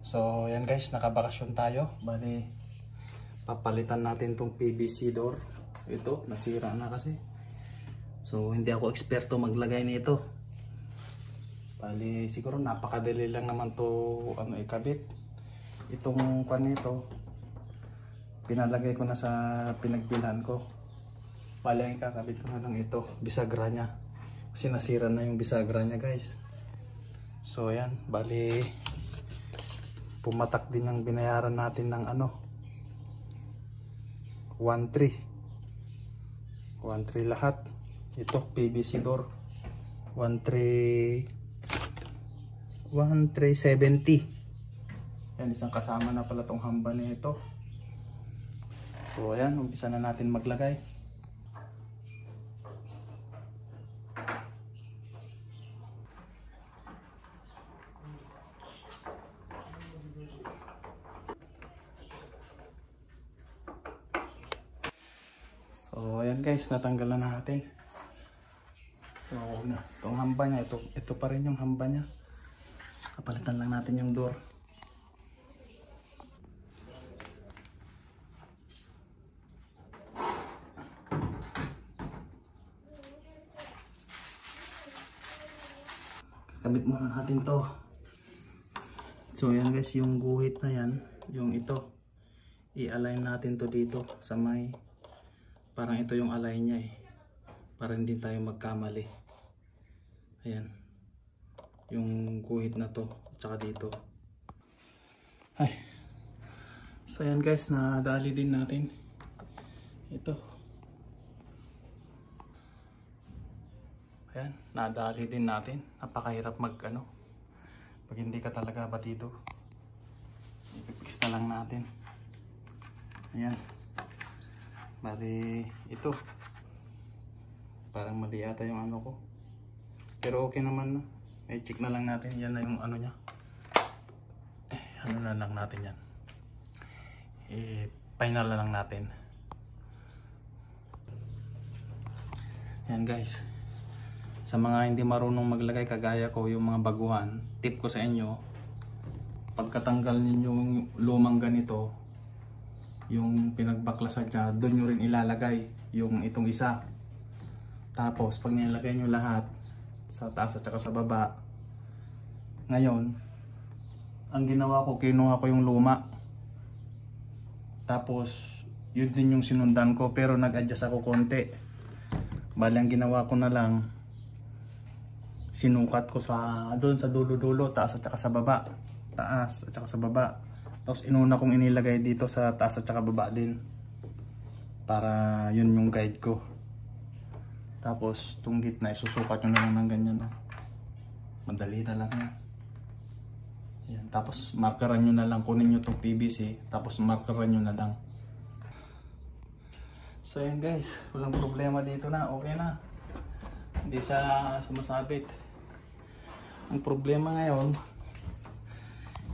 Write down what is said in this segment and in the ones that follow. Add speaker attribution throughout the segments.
Speaker 1: So yan guys, nakabakasyon tayo. Bali, papalitan natin tong PVC door. Ito, nasira na kasi. So hindi ako eksperto maglagay nito. Bali, siguro napakadali lang naman to ikabit. Itong kwan nito, pinalagay ko na sa pinagbilhan ko. Bali, ang kakabit ko na lang ito, bisagra niya. Kasi nasira na yung bisagra niya guys. So yan, bali pumatak din yung binayaran natin ng 1.3 lahat. Ito PVC door 1.370. Yan, isang kasama na pala tong hamba nito. So ayan, umpisa na natin maglagay. So ayan guys, natanggalan na natin. So itong hamba niya, ito pa rin yung hamba niya. Kapalitan lang natin yung door. Kabit muna natin to. So ayan guys, yung guhit na yan, yung ito, i-align natin to dito sa may, parang ito yung align niya para hindi tayo magkamali. Ayan, yung guhit na to, tsaka dito. Ay, so ayan guys, nadali din natin ito. Ayan, nadali din natin. Napakahirap pag hindi ka talaga batido. Ipipix na lang natin. Ayan, bali ito, parang mali yata yung ko, pero okay naman na. I-check na lang natin. Yan na yung niya. Na lang natin yan. Final na lang natin. Yan guys, sa mga hindi marunong maglagay kagaya ko, yung mga baguhan, tip ko sa inyo, pagkatanggal ninyo yung lumang ganito, yung pinagbaklasan niya, doon nyo rin ilalagay yung itong isa. Tapos pag nilagay nyo lahat sa taas at saka sa baba, ngayon ang ginawa ko, kinuha ko yung luma, tapos yun din yung sinundan ko, pero nag-adjust ako konti. Bali, ang ginawa ko na lang, sinukat ko sa doon sa dulo-dulo, taas at saka sa baba, taas at saka sa baba. Tapos inuna kong inilagay dito sa taas at saka baba din, para yun yung guide ko. Tapos itong gitna, isusukat nyo na lang ng ganyan. Madali na lang yan. Yan. Tapos markeran nyo na lang, kunin nyo itong PVC, tapos markeran nyo na lang. So yan guys, walang problema dito na, okay na. Hindi siya sumasabit. Ang problema ngayon,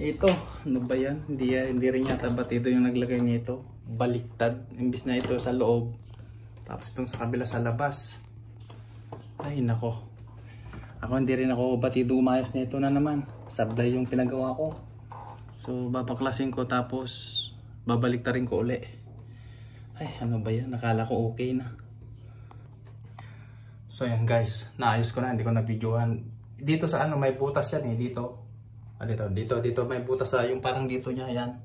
Speaker 1: ito, ano ba yan? Hindi rin yata batido yung naglagay nito. Baliktad, imbis na ito sa loob, tapos itong sa kabila sa labas. Ay nako, ako hindi rin ako batido umayos nito na naman. Sablay yung pinagawa ko. So babaklasin ko, tapos babaliktarin ko uli. Ay ano ba yan, nakala ko okay na. So yan guys, naayos ko na, hindi ko na videohan. Dito sa may butas yan dito. Dito may butas yung parang dito niya, yan.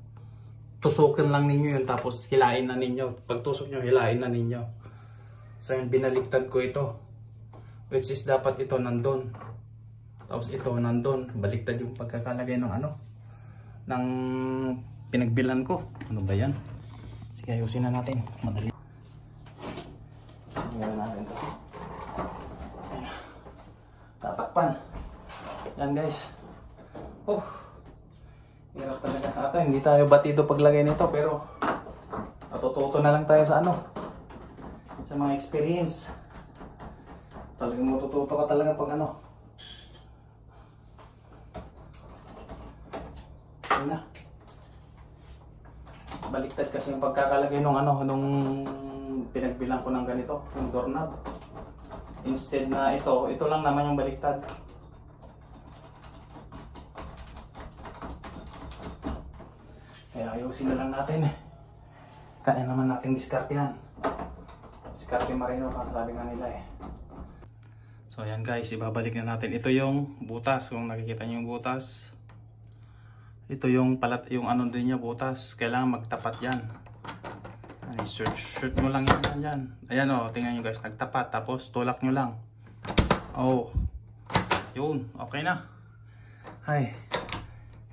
Speaker 1: Tusukin lang ninyo yun, tapos hilain na ninyo. Pag tusok nyo, hilain na ninyo. So yun, binaliktad ko ito. Which is dapat ito nandun, tapos ito nandun. Baliktad yung pagkakalagay ng ng pinagbilhan ko. Ano ba yan? Sige, ayusin na natin. Madali. Tingnan natin ito. Tatakpan. Yan guys. Oh, hirap talaga ata. Hindi tayo batido paglagay nito, pero matututo na lang tayo sa sa mga experience. Talagang matututo ka talaga pag Ayun na. Baliktad kasi yung pagkakalagay nung nung pinagbilang ko ng ganito, yung doorknob. Instead na ito lang naman yung baliktad. Kaya ayusin na lang natin eh. Kaya naman natin diskartehan. Diskarte Marino, sabi nga nila eh. So ayan guys, ibabalik na natin. Ito yung butas, kung nakikita niyo yung butas. Ito yung palat, yung ano din niya butas. Kailangan magtapat yan. Shoot mo lang yan. Ayan o, tingnan nyo guys, nagtapat. Tapos tulak nyo lang. Oh, yun, okay na. Ay,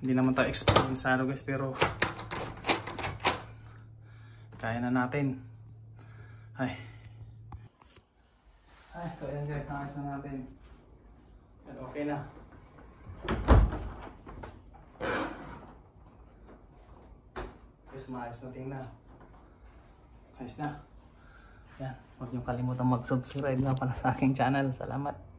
Speaker 1: hindi naman tayo experienced guys, pero kaya na natin. Ay, so ayan guys, nakayos na natin. Yan, okay na. Guys, maayos na tingnan. Ayos na. Yan, huwag niyong kalimutan mag-subscribe nga pala sa aking channel. Salamat.